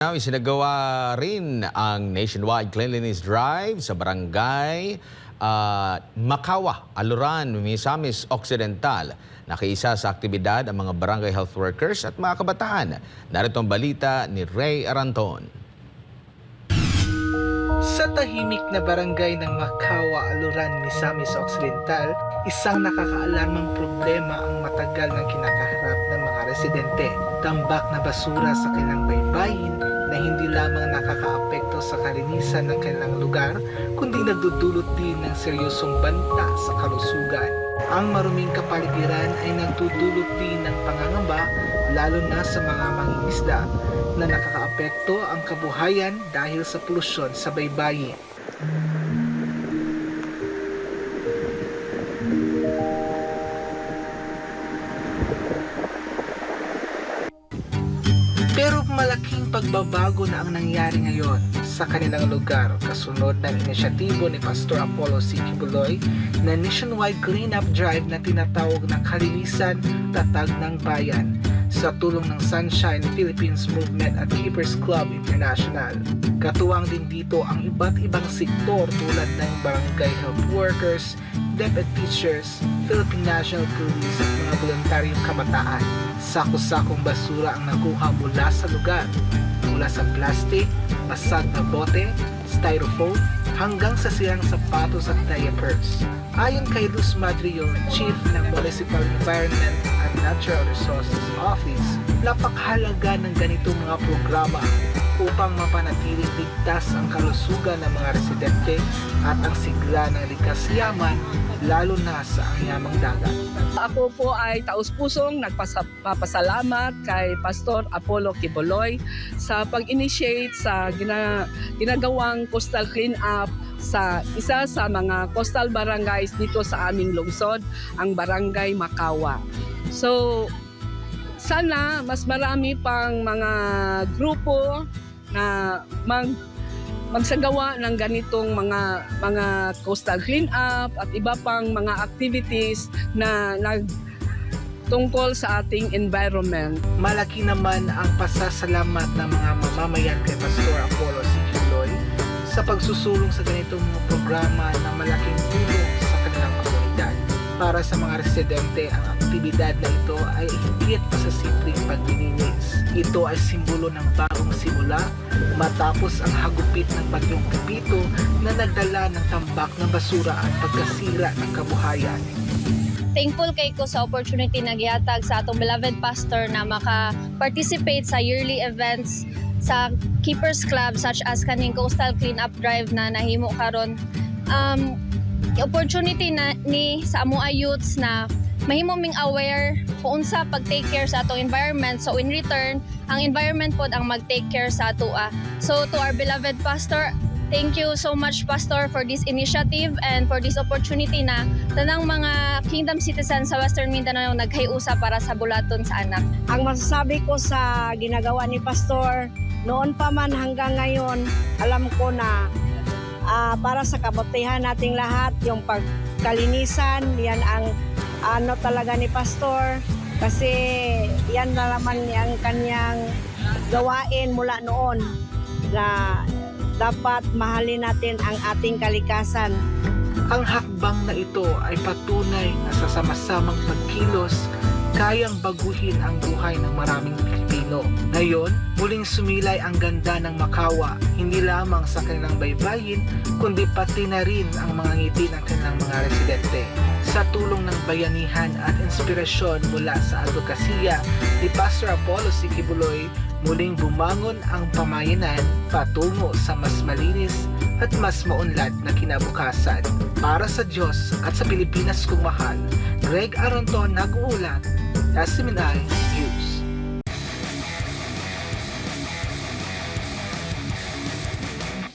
Now, isinagawa rin ang nationwide cleanliness drive sa barangay Makawa, Aluran, Misamis Occidental. Nakiisa sa aktibidad ang mga barangay health workers at mga kabataan. Narito ang balita ni Ray Aranton. Sa tahimik na barangay ng Makawa, Aluran, Misamis Occidental, isang nakakaalarmang problema ang matagal ng kinakaharap ng mga residente. Tambak na basura sa kanilang baybayin na hindi lamang nakakaapekto sa kalinisan ng kanilang lugar, kundi nagdudulot din ng seryosong banta sa kalusugan. Ang maruming kapaligiran ay nagdudulot din ng pangangamba, lalo na sa mga mangingisda, na nakakaapekto ang kabuhayan dahil sa polusyon sa baybayin. Pero malaking pagbabago na ang nangyari ngayon sa kanilang lugar kasunod ng inisyatibo ni Pastor Apollo C. Kibuloy na nationwide cleanup drive na tinatawag na Kalinisan Tatag ng Bayan sa tulong ng Sunshine Philippines Movement at Keepers Club International. Katuwang din dito ang iba't ibang sektor tulad ng barangay health workers, DepEd teachers, Philippine National Police at mga voluntaryong kabataan. Sako-sakong basura ang nakuha mula sa lugar, mula sa plastic, basag na bote, styrofoam, hanggang sa sirang sapatos at diapers. Ayon kay Luz Madrio, Chief ng Municipal Environment and Natural Resources Office, napakahalaga ng ganitong mga programa upang mapanatiling ligtas ang kalusugan ng mga residente at ang sigla ng likas yaman, lalo na sa yamang dagat. Ako po ay taus-pusong nagpapasalamat kay Pastor Apollo Kibuloy sa pag-initiate sa ginagawang coastal cleanup sa isa sa mga coastal barangays dito sa aming lungsod, ang Barangay Makawa. So, sana mas marami pang mga grupo na magsagawa ng ganitong mga coastal cleanup at iba pang mga activities na tungkol sa ating environment. Malaki naman ang pasasalamat ng mga mamamayan kay Pastor Apollo C. Kibuloy sa pagsusulong sa ganitong mga programa na malaking tulong sa kanilang komunidad. Para sa mga residente, ang aktibidad na ito ay higit pa sa simpleng paglilinis. Ito ay simbolo ng bagong simula matapos ang hagupit ng bagyong Pepito na nagdala ng tambak ng basura at pagkasira ng kabuhayan. Thankful kay ko sa opportunity na gihatag sa atong beloved pastor na maka-participate sa yearly events sa Keepers Club such as kaning coastal cleanup drive na nahimo karon. Opportunity na ni sa amoa youths na mahimo ming aware kung unsa pag-take care sa atong environment. So in return, ang environment pod ang mag-take care sa atoa. So to our beloved pastor, thank you so much, Pastor, for this initiative and for this opportunity na tanang mga kingdom citizens sa Western Mindanao naghiusa para sa bulaton sa anak. Ang masasabi ko sa ginagawa ni Pastor, noon pa man hanggang ngayon, alam ko na para sa kabutihan nating lahat, yung pagkalinisan, yan ang ano talaga ni Pastor. Kasi yan na naman ang kanyang gawain mula noon na dapat mahalin natin ang ating kalikasan. Ang hakbang na ito ay patunay na sa sama-samang pagkilos, kayang baguhin ang buhay ng maraming Pilipino. Ngayon, muling sumilay ang ganda ng Makawa, hindi lamang sa kanilang baybayin, kundi pati na rin ang mga ngiti ng kanilang mga residente. Sa tulong ng bayanihan at inspirasyon mula sa advokasya ni Pastor Apollo C. Kibuloy, muling bumangon ang pamayanan patungo sa mas malinis at mas maunlad na kinabukasan. Para sa Diyos at sa Pilipinas kong mahal, Greg Aranton nag-uulat, Yasmin Ay,